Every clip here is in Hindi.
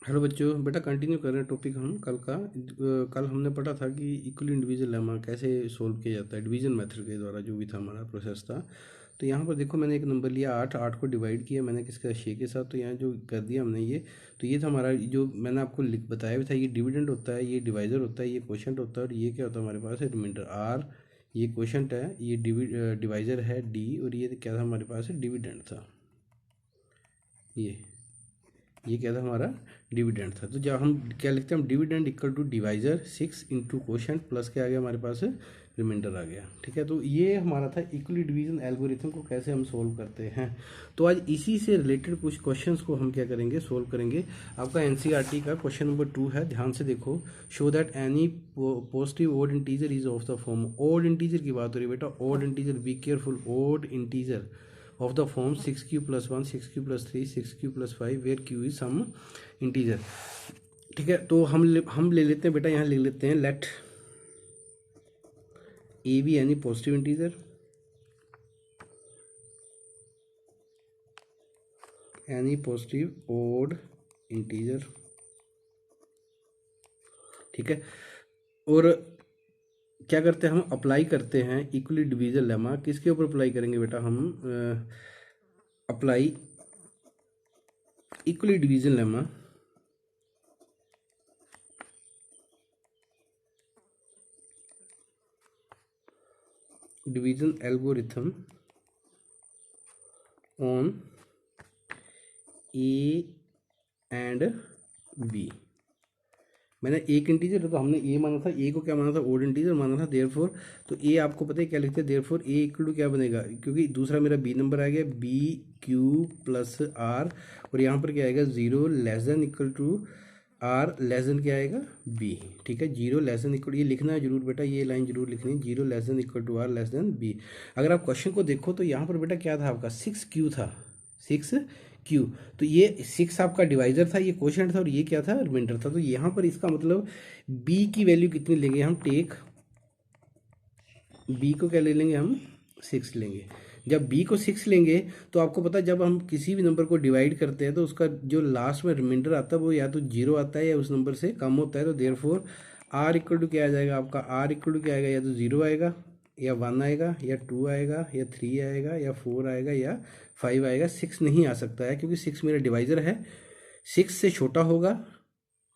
हेलो बच्चों, बेटा कंटिन्यू कर रहे हैं टॉपिक हम कल का। कल हमने पढ़ा था कि इक्वली इंडिविजुअल लेमा कैसे सोल्व किया जाता है डिवीजन मेथड के द्वारा, जो भी था हमारा प्रोसेस था। तो यहाँ पर देखो, मैंने एक नंबर लिया 8, 8 को डिवाइड किया मैंने किसका 6 के साथ। तो यहाँ जो कर दिया हमने ये, तो ये था हमारा, जो मैंने आपको लिख बताया भी था, ये डिविडेंड होता है, ये डिवाइज़र होता है, ये क्वोशंट होता है, और ये क्या होता है हमारे पास है रिमाइंडर आर। ये क्वोशंट है, ये डिवाइज़र है डी, और ये क्या था हमारे पास है डिविडेंड था। ये क्या था हमारा डिविडेंड था। तो जब हम क्या लिखते हैं, हम dividend equal to divisor 6 into quotient plus क्या आ गया हमारे पास, रिमाइंडर आ गया। ठीक है, तो ये हमारा था इक्वली डिवीजन एल्गोरिथम को कैसे हम सोल्व करते हैं। तो आज इसी से रिलेटेड कुछ क्वेश्चंस को हम क्या करेंगे, सोल्व करेंगे। आपका एनसीईआरटी का क्वेश्चन नंबर 2 है, ध्यान से देखो। Show that any positive odd integer is of the form. Odd integer की बात हो रही है बेटा, odd integer, be careful, odd integer of the form 6q plus 1, 6q plus 3, 6q plus 5 where q is some integer। ठीक है, तो हम ले लेते हैं बेटा, यहाँ ले लेते हैं let a be any positive integer, any positive odd integer. ठीक है, और क्या करते हैं हम, अप्लाई करते हैं इक्वली डिवीजन लेमा। किसके ऊपर अप्लाई करेंगे बेटा हम, apply Euclid's division lemma division algorithm on a and b. मैंने एक इंटीजर, तो हमने ए माना था, ए को क्या माना था, ओड इंटीजर माना था, देयरफॉर। तो ए आपको पता है क्या लिखते हैं, देयरफॉर ए इक्वल टू क्या बनेगा, क्योंकि दूसरा मेरा बी नंबर आ गया, बी क्यू प्लस आर, और यहाँ पर क्या आएगा, zero less than equal to r less than क्या आएगा, बी। ठीक है, जीरो लेस देन इक्वल, ये लिखना है जरूर बेटा, ये लाइन जरूर लिखनी है, zero less than equal to r less than b. अगर आप क्वेश्चन को देखो तो यहाँ पर बेटा क्या था आपका, 6q था, 6q। तो ये 6 आपका डिवाइजर था, ये क्वोशंट था, और ये क्या था, रिमाइंडर था। तो यहाँ पर इसका मतलब b की वैल्यू कितनी लेंगे हम, टेक b को क्या ले लेंगे हम, 6 लेंगे। जब b को 6 लेंगे तो आपको पता है, जब हम किसी भी नंबर को डिवाइड करते हैं तो उसका जो लास्ट में रिमाइंडर आता है वो या तो जीरो आता है या उस नंबर से कम होता है। तो देयरफॉर r इक्वल टू क्या आ जाएगा आपका, r इक्वल टू क्या आएगा, या तो जीरो आएगा, या 1 आएगा, या 2 आएगा, या 3 आएगा, या 4 आएगा, या 5 आएगा। 6 नहीं आ सकता है क्योंकि 6 मेरा डिवाइजर है, 6 से छोटा होगा।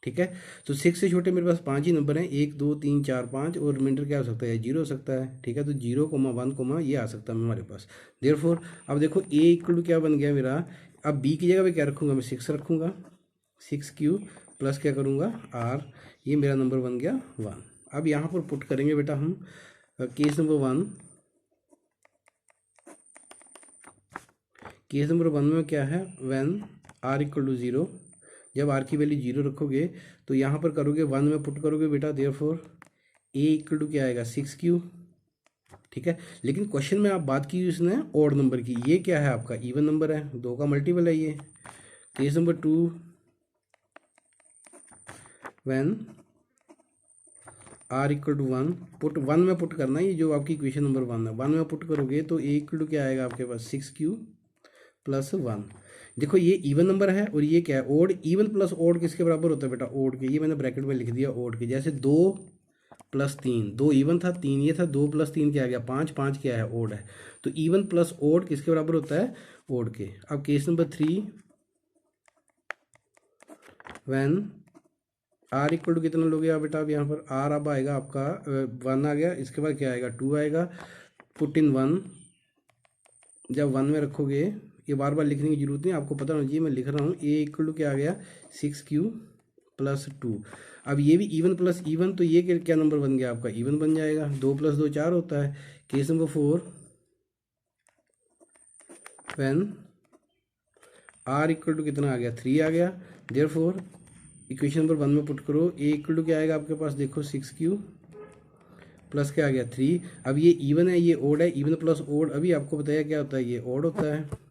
ठीक है, तो 6 से छोटे मेरे पास 5 ही नंबर हैं, 1 2 3 4 5, और रिमाइंडर क्या हो सकता है, जीरो हो सकता है। ठीक है, तो 0, 1, ये आ सकता है हमारे पास। देयरफॉर अब देखो ए इक्वल टू क्या बन गया मेरा, अब बी की जगह पे क्या रखूंगा मैं, 6 रखूंगा, 6q प्लस क्या करूंगा आर, ये मेरा नंबर बन गया 1। अब यहाँ पर पुट करेंगे बेटा हम केस नंबर 1। केस नंबर 1 में क्या है, व्हेन आर इक्वल टू 0, जब आर की वैल्यू 0 रखोगे तो यहाँ पर करोगे 1 में पुट करोगे बेटा, देयरफॉर ए इक्वल टू क्या आएगा, 6q। ठीक है, लेकिन क्वेश्चन में आप बात की इसने ऑड नंबर की, ये क्या है आपका इवन नंबर है, 2 का मल्टीपल है ये। Case number 2, when r equal to 1, put 1 में पुट करना है, ये जो आपकी इक्वेशन नंबर 1 है, 1 में पुट करोगे तो ए इक्वल टू क्या आएगा आपके पास, 6q प्लस 1। देखो ये इवन नंबर है और ये क्या है, ओड। इवन प्लस ओड किसके बराबर होता है बेटा, ओड के। ये मैंने ब्रैकेट में लिख दिया ओड के, जैसे 2 प्लस 3, 2 इवन था, 3 ये था, 2 प्लस 3 क्या आ गया, 5, 5 क्या है, ओड है। तो इवन प्लस ओड किसके बराबर होता है, ओड के। अब case number 3, when r equal to कितना लोगे आप बेटा, अब यहाँ पर आर अब आएगा आपका 1 आ गया, इसके बाद क्या आएगा, 2 आएगा, पुट इन 1। जब 1 में रखोगे, ये बार बार लिखने की जरूरत नहीं, आपको पता होना चाहिए मैं लिख रहा हूँ। ए इक्वल टू क्या आ गया, 6q प्लस 2। अब ये भी इवन प्लस इवन, तो ये क्या नंबर बन गया आपका, इवन बन जाएगा। 2 प्लस 2 4 होता है। Case number 4, when r equal to कितना आ गया, 3 आ गया। देयरफॉर इक्वेशन नंबर 1 में पुट करो, ए इक्वल टू क्या आएगा आपके पास, देखो 6q प्लस क्या आ गया 3। अब ये इवन है, ये ओड है, इवन प्लस ओड अभी आपको बताया क्या होता है, ये ओड होता है।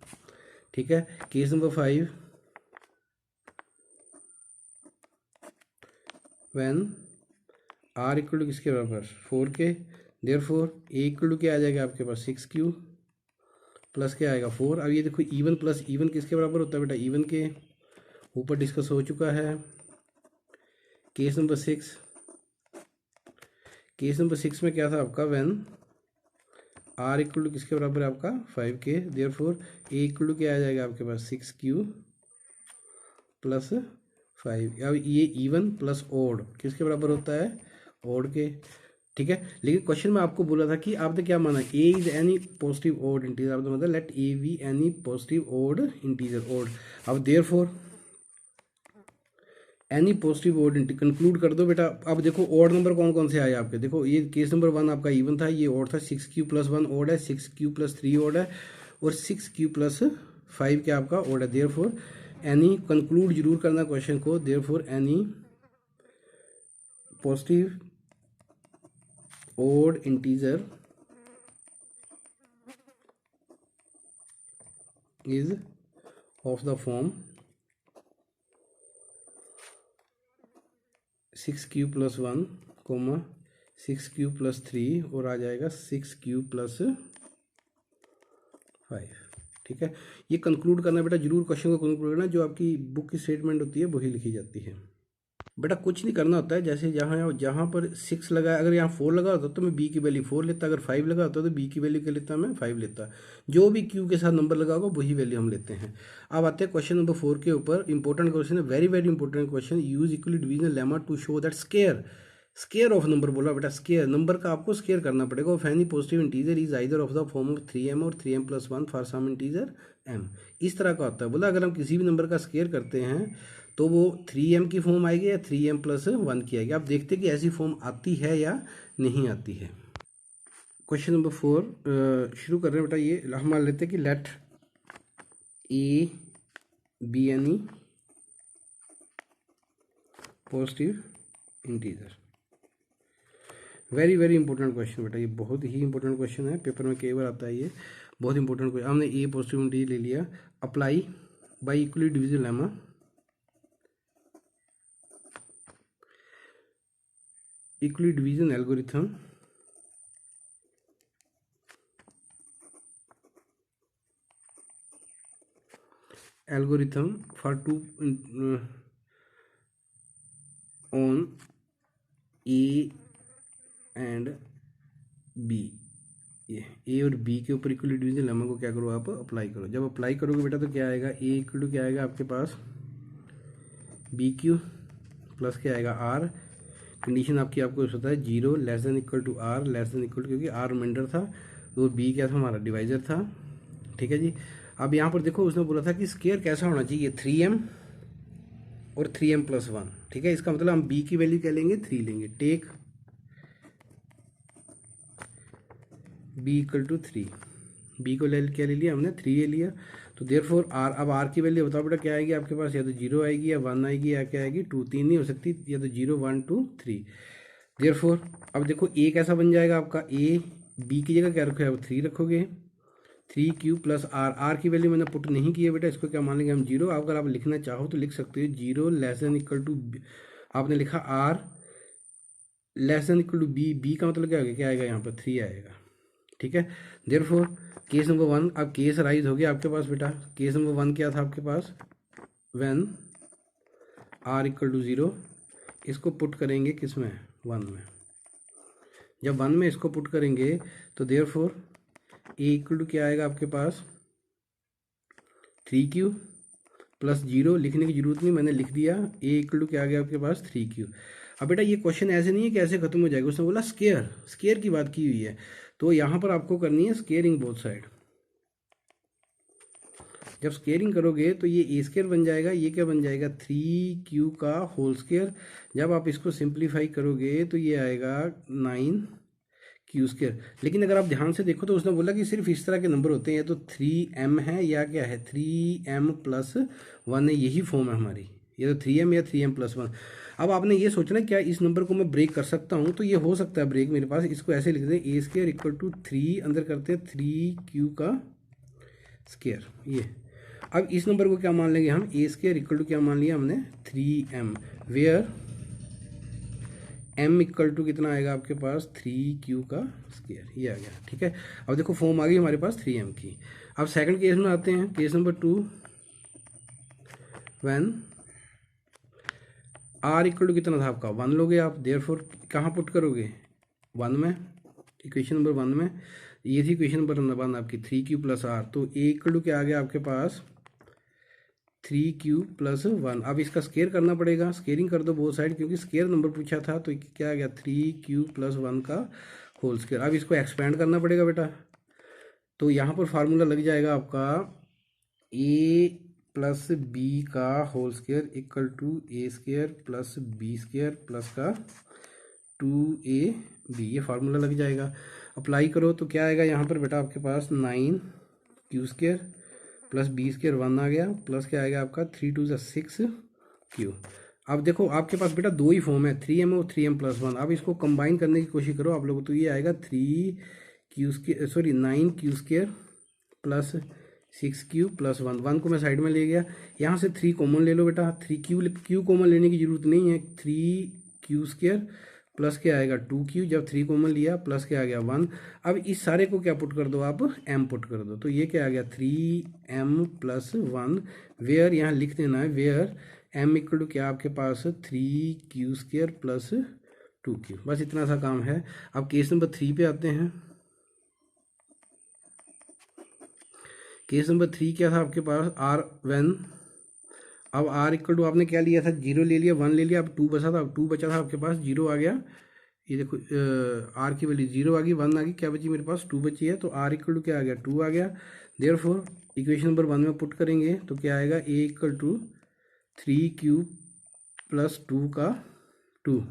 ठीक है, case number 5, when r equal to किसके बराबर, 4 के। देयरफॉर ए इक्वल टू क्या आ जाएगा आपके पास, 6q प्लस क्या आएगा 4। अब ये देखो इवन प्लस इवन किसके बराबर होता है बेटा, इवन के। ऊपर डिस्कस हो चुका है। केस नंबर 6, केस नंबर 6 में क्या था आपका, व्हेन आर इक्वल टू किसके बराबर है आपका 5 के, देयरफॉर ए इक्वल टू क्या आ जाएगा आपके पास 6Q प्लस 5। अब ये इवन प्लस ओड किसके बराबर होता है, ओड के, ठीक है। लेकिन क्वेश्चन में आपको बोला था कि आपने क्या माना, a is any positive odd integer, आपने मतलब let a be any positive odd integer odd. अब therefore any positive odd conclude कर दो बेटा। अब देखो ओड नंबर कौन कौन से आए आपके, देखो ये केस नंबर 1 आपका इवन था, ये ओड था, 6Q प्लस 1 ओड है, 6Q प्लस 3 ओड है, और 6Q प्लस 5 क्या आपका ओड है। देयरफॉर एनी, कंक्लूड जरूर करना क्वेश्चन को, therefore any positive odd integer is of the form 6Q plus 1 comma 6Q plus 3 और आ जाएगा 6Q प्लस 5, ठीक है। ये कंक्लूड करना बेटा, जरूर क्वेश्चन को कंक्लूड करना, जो आपकी बुक की स्टेटमेंट होती है वही लिखी जाती है बेटा। कुछ नहीं करना होता है, जैसे जहाँ जहाँ पर 6 लगा है, अगर यहाँ 4 लगा होता तो मैं बी की वैल्यू 4 लेता, अगर 5 लगा होता तो बी की वैल्यू क्या लेता, मैं 5 लेता। जो भी क्यू के साथ नंबर लगा होगा वही वैल्यू हम लेते हैं। अब आते हैं क्वेश्चन नंबर 4 के ऊपर। इंपॉर्टेंट क्वेश्चन है, very very important question. Use Euclid's division lemma to show that square, square of number बोला बेटा, स्केयर नंबर का आपको स्केयर करना पड़ेगा। Of any positive integer is either of the form of 3m और 3m plus 1 for some integer m, इस तरह का होता है। बोला अगर हम किसी भी नंबर का स्केयर करते हैं तो वो 3m की फॉर्म आएगी या 3m प्लस 1 की आएगी। आप देखते कि ऐसी फॉर्म आती है या नहीं आती है। क्वेश्चन नंबर 4 शुरू कर रहे हैं बेटा। ये हम मान लेते हैं कि let a be any positive integer. Very very important question बेटा, ये बहुत ही इंपॉर्टेंट क्वेश्चन है, पेपर में कई बार आता है, ये बहुत इंपॉर्टेंट क्वेश्चन। हमने ए पॉजिटिव इंटीजर ले लिया, apply by Euclid's division lemma, Euclid's division algorithm for to on a and b, ये ए और बी के ऊपर इक्वली डिवीजन लेमा को क्या करो आप अप्लाई करो। जब अप्लाई करोगे बेटा तो क्या आएगा, ए इक्वल टू क्या आएगा आपके पास बी क्यू प्लस क्या आएगा आर। कंडीशन आपकी आपको पता है 0 less than equal to r, less than equal to, क्योंकि आर रिमाइंडर था तो बी क्या था हमारा डिवाइजर था, ठीक है जी। अब यहाँ पर देखो उसने बोला था कि स्केयर कैसा होना चाहिए, 3m और 3m प्लस 1, ठीक है। इसका मतलब हम b की वैल्यू क्या लेंगे 3 लेंगे। Take b equal to 3, b को क्या ले लिया हमने 3 ले लिया। तो देयरफॉर r, अब r की वैल्यू बताओ बेटा क्या आएगी आपके पास, या तो 0 आएगी या 1 आएगी या क्या आएगी 2, 3 नहीं हो सकती, या तो 0 1 2 3। देयरफॉर अब देखो a कैसा बन जाएगा आपका, a b की जगह क्या रखोगे आप 3 रखोगे, 3Q प्लस r की वैल्यू मैंने पुट नहीं की है बेटा, इसको क्या मान लेंगे हम 0। अगर आप लिखना चाहो तो लिख सकते हो 0 लेस देन इक्वल टू, आपने लिखा r less than equal to b का मतलब क्या आएगा यहाँ पर 3 आएगा, ठीक है। देयरफॉर केस नंबर 1, अब केस राइज हो गया आपके पास बेटा। केस नंबर 1 क्या था आपके पास, व्हेन r इक्वल टू 0, इसको पुट करेंगे किस में 1 में। जब 1 में इसको पुट करेंगे तो देयरफॉर ए इक्वल टू क्या आएगा आपके पास 3Q प्लस 0, लिखने की जरूरत नहीं, मैंने लिख दिया। ए इक्वल टू क्या आ गया आपके पास 3Q। अब बेटा ये क्वेश्चन ऐसे नहीं है कि ऐसे खत्म हो जाएगा, उसने बोला स्केयर की बात की हुई है, तो यहाँ पर आपको करनी है स्केयरिंग बोथ साइड। जब स्केयरिंग करोगे तो ये ए स्केयर बन जाएगा, ये क्या बन जाएगा 3Q का होल स्केयर। जब आप इसको सिंप्लीफाई करोगे तो ये आएगा 9Q स्केयर। लेकिन अगर आप ध्यान से देखो तो उसने बोला कि सिर्फ इस तरह के नंबर होते हैं, या तो 3m है या क्या है 3m प्लस 1 है, यही फॉर्म है हमारी, या तो 3m या 3m प्लस 1। अब आपने ये सोचना क्या इस नंबर को मैं ब्रेक कर सकता हूँ, तो ये हो सकता है ब्रेक मेरे पास। इसको ऐसे लिखते हैं ए स्केयर इक्वल टू 3, अंदर करते हैं 3Q का स्केयर। ये अब इस नंबर को क्या मान लेंगे हम, ए स्केयर इक्वल टू क्या मान लिया हमने 3m, where m equal to कितना आएगा आपके पास 3Q का स्केयर, ये आ गया, ठीक है। अब देखो फॉर्म आ गई हमारे पास 3m की। अब सेकंड केस में आते हैं, case number 2, when r equal to कितना था आपका 1 लोगे आप, देयरफॉर कहाँ पुट करोगे 1 में, इक्वेशन नंबर 1 में। ये थी इक्वेशन नंबर 1 आपकी 3q प्लस आर। तो ए इक्वल टू क्या आ गया आपके पास 3q प्लस 1। अब इसका स्केयर करना पड़ेगा, स्केयरिंग कर दो बोथ साइड क्योंकि स्केयर नंबर पूछा था। तो क्या आ गया 3q प्लस 1 का होल स्केयर। अब इसको एक्सपेंड करना पड़ेगा बेटा, तो यहाँ पर फार्मूला लग जाएगा आपका a प्लस बी का whole square equal to a square plus b square plus का 2ab, ये फार्मूला लग जाएगा। अप्लाई करो तो क्या आएगा यहाँ पर बेटा आपके पास 9q square plus b square 1 आ गया, प्लस क्या आएगा आपका 3 2 6q। अब देखो आपके पास बेटा दो ही फॉर्म है 3m और 3m प्लस 1। अब इसको कंबाइन करने की कोशिश करो आप लोग, तो ये आएगा 3q square sorry 9q square plus 6q plus 1 को मैं साइड में ले गया। यहाँ से 3 कॉमन ले लो बेटा, 3q कॉमन लेने की जरूरत नहीं है। 3q स्केयर प्लस क्या आएगा 2q, जब 3 कॉमन लिया प्लस क्या आ गया 1। अब इस सारे को क्या पुट कर दो आप m पुट कर दो, तो ये क्या आ गया 3m प्लस 1। वेयर यहाँ लिख देना है, वेयर m इक्वल टू क्या आपके पास 3q स्केयर प्लस 2q। बस इतना सा काम है। अब केस नंबर 3 पे आते हैं। केस नंबर 3 क्या था आपके पास आर वेन, अब आर इक्वल टू आपने क्या लिया था 0 ले लिया, 1 ले लिया, अब 2 बचा था, अब 2 बचा था आपके पास, 0 आ गया। ये देखो आर की वैल्यू 0 आ गई, 1 आ गई, क्या बची मेरे पास 2 बची है। तो आर इक्वल टू क्या आ गया 2 आ गया। देयरफॉर इक्वेशन नंबर 1 में पुट करेंगे तो क्या आएगा ए इक्वल टू 3q प्लस 2 का 2।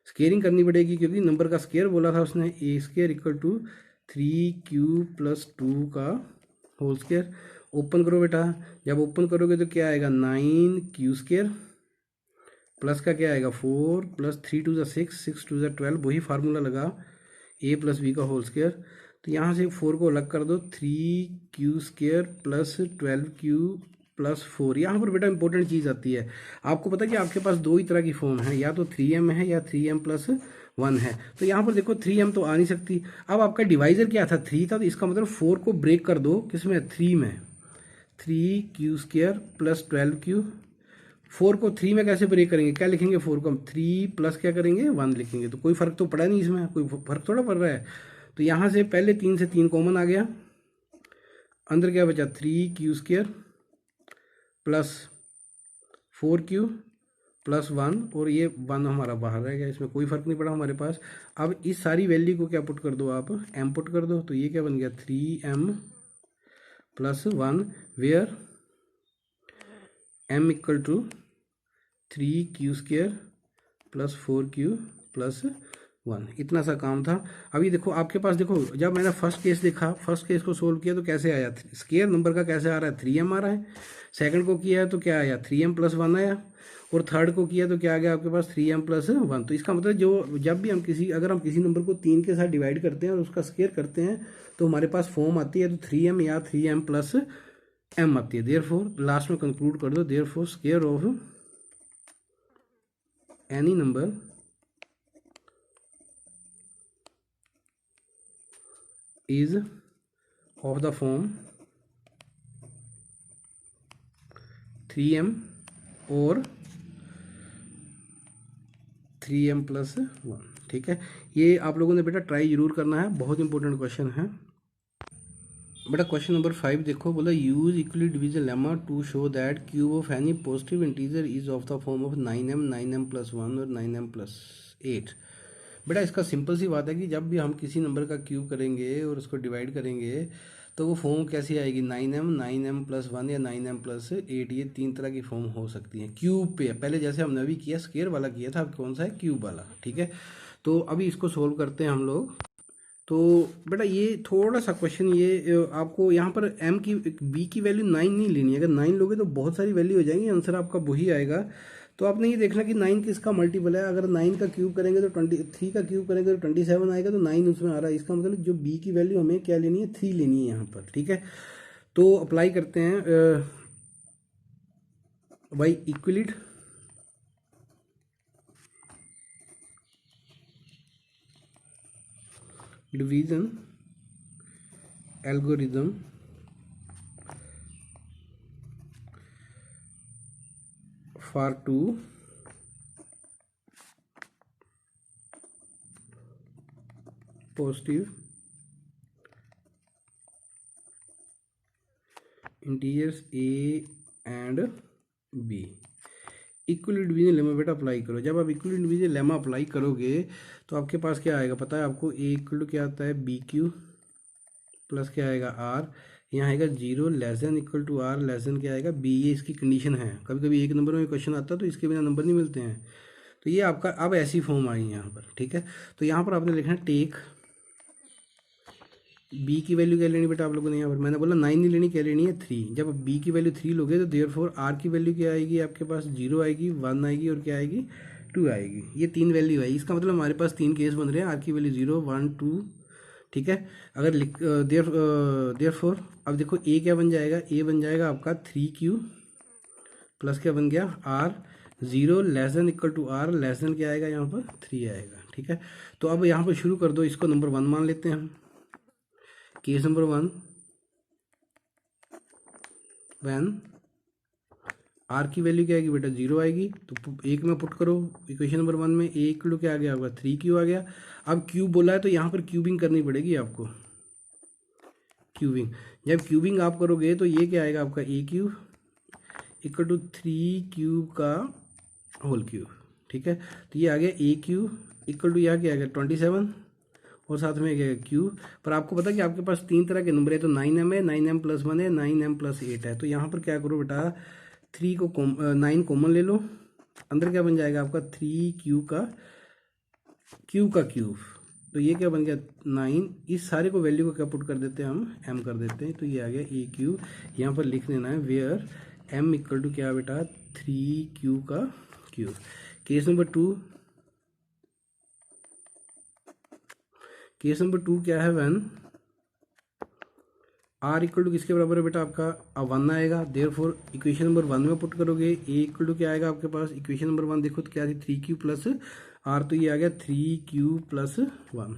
स्केयरिंग करनी पड़ेगी क्योंकि नंबर का स्केयर बोला था उसने। A square equal to 3q plus 2 का होल स्केयर। ओपन करो बेटा, जब ओपन करोगे तो क्या आएगा 9q स्केयर प्लस का क्या आएगा 4 प्लस 3 2 6 2 12, वही फार्मूला लगा a प्लस बी का होल स्केयर। तो यहाँ से 4 को अलग कर दो, 3q square plus 12q plus 4। यहाँ पर बेटा इंपॉर्टेंट चीज़ आती है, आपको पता है कि आपके पास दो ही तरह की फॉर्म है, या तो 3m है या 3m प्लस 1 है। तो यहाँ पर देखो 3m तो आ नहीं सकती। अब आपका डिवाइजर क्या था 3 था, तो इसका मतलब 4 को ब्रेक कर दो किसमें 3 में, 3q स्केयर प्लस 12q। 4 को 3 में कैसे ब्रेक करेंगे, क्या लिखेंगे 4 को हम 3 प्लस क्या करेंगे 1 लिखेंगे। तो कोई फर्क तो पड़ा नहीं, इसमें कोई फर्क थोड़ा पड़ रहा है। तो यहाँ से पहले 3 से 3 कॉमन आ गया, अंदर क्या बचा 3q square plus 4q plus 1, और ये 1 हमारा बाहर रह गया, इसमें कोई फर्क नहीं पड़ा हमारे पास। अब इस सारी वैल्यू को क्या पुट कर दो आप m पुट कर दो, तो ये क्या बन गया 3m plus 1, where m equal to 3q square plus 4q plus 1। इतना सा काम था। अभी देखो आपके पास, देखो जब मैंने फर्स्ट केस देखा, फर्स्ट केस को सोल्व किया तो कैसे आया, स्केयर नंबर का कैसे आ रहा है 3m आ रहा है। सेकंड को किया है तो क्या आया 3m प्लस 1 आया, और थर्ड को किया तो क्या आ गया आपके पास 3m प्लस 1। तो इसका मतलब जो जब भी हम अगर हम किसी नंबर को 3 के साथ डिवाइड करते हैं और उसका स्केयर करते हैं तो हमारे पास फॉर्म आती है तो 3m या 3m प्लस m आती है। देयरफॉर लास्ट में कंक्लूड कर दो, therefore square of any number is of the form 3m और 3m प्लस 1। ठीक है, ये आप लोगों ने बेटा ट्राई जरूर करना है, बहुत इंपॉर्टेंट क्वेश्चन है बेटा। क्वेश्चन नंबर 5 देखो, बोला use Euclid's division lemma to show that cube of any positive integer is of the form of 9m plus 1 और 9m प्लस 8। बेटा इसका सिंपल सी बात है कि जब भी हम किसी नंबर का क्यूब करेंगे और उसको डिवाइड करेंगे तो वो फॉर्म कैसी आएगी 9m प्लस 1 या 9m प्लस 8। ये 3 तरह की फॉर्म हो सकती हैं क्यूब पे। पहले जैसे हमने अभी किया स्केयर वाला किया था, अब कौन सा है क्यूब वाला। ठीक है, तो अभी इसको सोल्व करते हैं हम लोग। तो बेटा ये थोड़ा सा क्वेश्चन, ये आपको यहाँ पर m की b की वैल्यू 9 नहीं लेनी है। अगर 9 लोगे तो बहुत सारी वैल्यू हो जाएंगी, आंसर आपका वही आएगा। तो आपने ये देखना कि 9 किसका मल्टीपल है। अगर 9 का क्यूब करेंगे तो 23 का क्यूब करेंगे तो 27 आएगा, तो 9 उसमें आ रहा है। इसका मतलब जो b की वैल्यू हमें क्या लेनी है 3 लेनी है यहाँ पर। ठीक है, तो अप्लाई करते हैं by Euclid division algorithm for 2 positive integers a and b. Euclid division lemma बेटा अप्लाई करो। जब आप इक्वल डिवीजन लेमा अप्लाई करोगे तो आपके पास क्या आएगा पता है आपको, ए इक्वल टू क्या आता है बी क्यू प्लस क्या आएगा आर, यहाँ आएगा zero less than equal to r less than क्या आएगा बी। ये इसकी कंडीशन है। कभी कभी एक नंबर में क्वेश्चन आता है तो इसके बिना नंबर नहीं मिलते हैं। तो ये आपका अब ऐसी फॉर्म आई यहाँ पर, ठीक है। तो यहाँ पर आपने लिखना है टेक बी की वैल्यू क्या लेनी बेटा आप लोगों ने, यहाँ पर मैंने बोला 9 नहीं लेनी, क्या लेनी है 3। जब बी की वैल्यू 3 लोगे तो देयरफॉर आर की वैल्यू क्या आएगी आपके पास, 0 आएगी, 1 आएगी और क्या आएगी 2 आएगी। ये 3 वैल्यू है। इसका मतलब हमारे पास 3 केस बन रहे हैं, आर की वैल्यू 0 1 2, ठीक है। अगर देयरफॉर अब देखो ए क्या बन जाएगा, ए बन जाएगा आपका 3Q प्लस क्या बन गया r, 0 less than equal to r less than क्या आएगा यहाँ पर 3 आएगा, ठीक है। तो अब यहाँ पर शुरू कर दो, इसको नंबर 1 मान लेते हैं हम। केस नंबर 1 वैन आर की वैल्यू क्या आएगी बेटा 0 आएगी, तो एक में पुट करो इक्वेशन नंबर 1 में, ए इक्वल टू क्या आ गया होगा 3Q आ गया। अब क्यूब बोला है तो यहाँ पर क्यूबिंग करनी पड़ेगी आपको, क्यूबिंग। जब क्यूबिंग आप करोगे तो ये क्या आएगा आपका ए क्यूब इक्वल टू 3Q का होल क्यूब, ठीक है। तो ये आ गया ए क्यूब इक्वल टू यहाँ क्या आ गया 27 और साथ में क्या क्यूब। पर आपको पता है कि आपके पास 3 तरह के नंबर है, तो 9m है, 9m प्लस 1 है, 9m प्लस 8 है। तो यहाँ पर क्या करो बेटा 3 को 9 कॉमन ले लो, अंदर क्या बन जाएगा आपका 3Q का क्यूब। तो ये क्या बन गया 9। इस सारे को वैल्यू को क्या पुट कर देते हैं हम, m कर देते हैं। तो ये आ गया ए क्यूब। यहाँ पर लिख लेना है वेयर m इक्वल टू क्या बेटा 3Q का cube. Case number 2, case number 2 क्या है व्हेन आर इक्वल टू किसके बराबर है बेटा आपका, अब 1 आएगा। देयरफॉर इक्वेशन नंबर 1 में पुट करोगे ए इक्वल टू क्या आएगा आपके पास, इक्वेशन नंबर 1 देखो तो क्या थी 3Q प्लस आर, तो ये आ गया 3Q प्लस 1।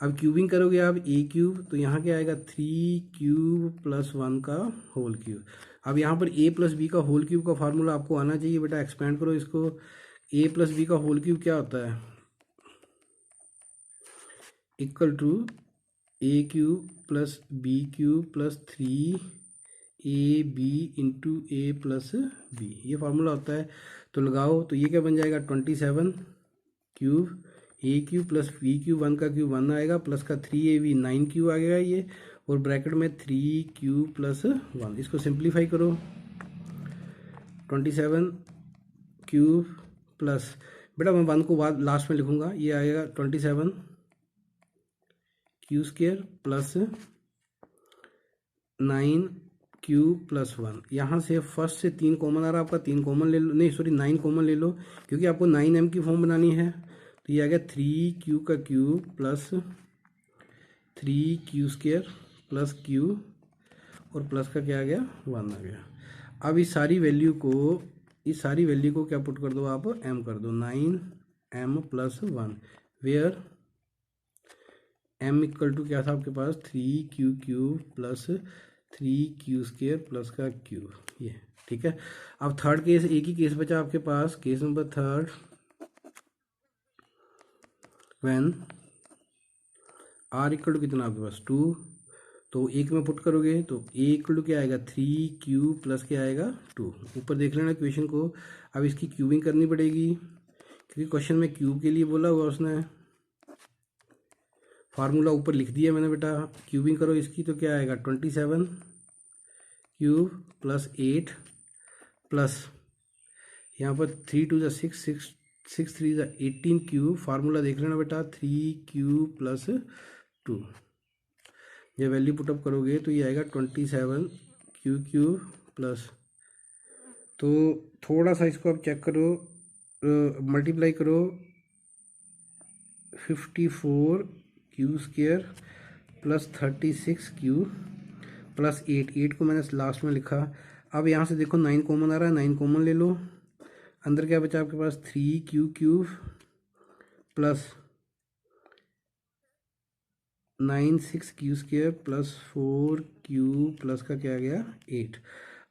अब क्यूबिंग करोगे आप ए क्यूब, तो यहाँ क्या आएगा 3Q प्लस 1 का होल क्यूब। अब यहाँ पर ए प्लस बी का होल क्यूब का फार्मूला आपको आना चाहिए बेटा, एक्सपेंड करो इसको। ए प्लस बी का होल क्यूब क्या होता है, equal to a cube plus b cube plus 3AB into a plus b, ये फार्मूला होता है। तो लगाओ, तो ये क्या बन जाएगा 27 क्यूब ए क्यूब प्लस बी क्यूब, 1 का क्यूब 1 आएगा, प्लस का 3AB 9Q आ गया ये, और ब्रैकेट में 3Q प्लस 1। इसको सिंप्लीफाई करो, 27 क्यूब प्लस बेटा मैं 1 को बाद लास्ट में लिखूंगा, ये आएगा 27 Q square plus 9Q plus 1। यहाँ से फर्स्ट से 3 कॉमन आ रहा है आपका, 3 कॉमन ले लो, नहीं सॉरी 9 कॉमन ले लो, क्योंकि आपको 9m की फॉर्म बनानी है। तो ये आ गया 3Q का cube plus 3Q square plus Q और प्लस का क्या आ गया 1 आ गया। अब इस सारी वैल्यू को क्या पुट कर दो आप, m कर दो, 9m plus 1 where m equal to क्या था आपके पास 3Q cube plus 3Q square plus का क्यूब, ये ठीक है। अब थर्ड केस, एक ही केस बचा आपके पास, case number 3 when r equal to कितना आपके पास 2, तो एक में पुट करोगे तो a इक्वल टू क्या आएगा 3Q प्लस क्या आएगा 2। ऊपर देख लेना क्वेश्चन को। अब इसकी क्यूबिंग करनी पड़ेगी, क्योंकि क्वेश्चन में क्यूब के लिए बोला हुआ उसने, फार्मूला ऊपर लिख दिया मैंने बेटा। क्यूबिंग करो इसकी तो क्या आएगा 27 क्यूब प्लस 8 प्लस यहाँ पर 3 2 6 6 3 18 क्यूब। फार्मूला देख लेना बेटा 3Q प्लस 2। जब वैल्यू पुटअप करोगे तो ये आएगा 27Q क्यूब प्लस, तो थोड़ा सा इसको आप चेक करो, मल्टीप्लाई करो 54Q square plus 36Q plus 8 को मैंने लास्ट में लिखा। अब यहाँ से देखो 9 कॉमन आ रहा है, 9 कॉमन ले लो, अंदर क्या बचा आपके पास 3Q cube plus 96Q square plus 4Q plus का क्या आ गया 8।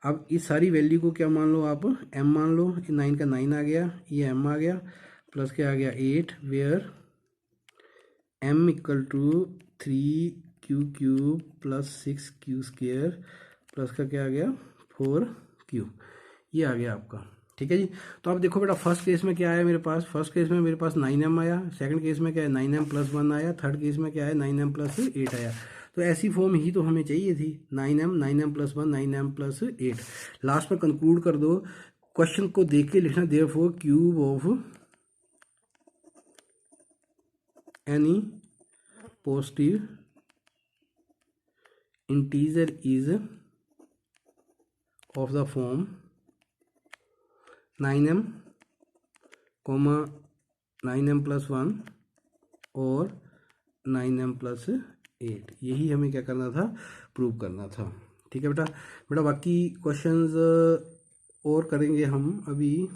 अब इस सारी वैल्यू को क्या मान लो आप, m मान लो। 9 का 9 आ गया, ये m आ गया, प्लस क्या आ गया 8 where m equal to 3q³ plus 6q² plus का क्या आ गया 4q, ये आ गया आपका। ठीक है जी। तो आप देखो बेटा फर्स्ट केस में क्या आया मेरे पास, फर्स्ट केस में मेरे पास 9m आया, सेकंड केस में क्या है 9m + 1 आया, थर्ड केस में क्या है 9m + 8 आया। तो ऐसी फॉर्म ही तो हमें चाहिए थी, 9m + 1 9m + 8। लास्ट में कंक्लूड कर दो, क्वेश्चन को देख के लिखना therefore cube of any positive integer is of the form 9m, 9m + 1 और 9m + 8। यही हमें क्या करना था, प्रूव करना था। ठीक है बेटा। बेटा बाकी क्वेश्चंस और करेंगे हम, अभी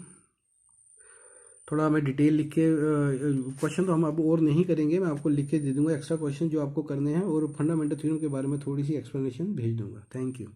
थोड़ा मैं डिटेल लिख के, क्वेश्चन तो हम अब और नहीं करेंगे, मैं आपको लिख के दे दूंगा एक्स्ट्रा क्वेश्चन जो आपको करने हैं, और फंडामेंटल थ्योरम के बारे में थोड़ी सी एक्सप्लेनेशन भेज दूंगा। Thank you.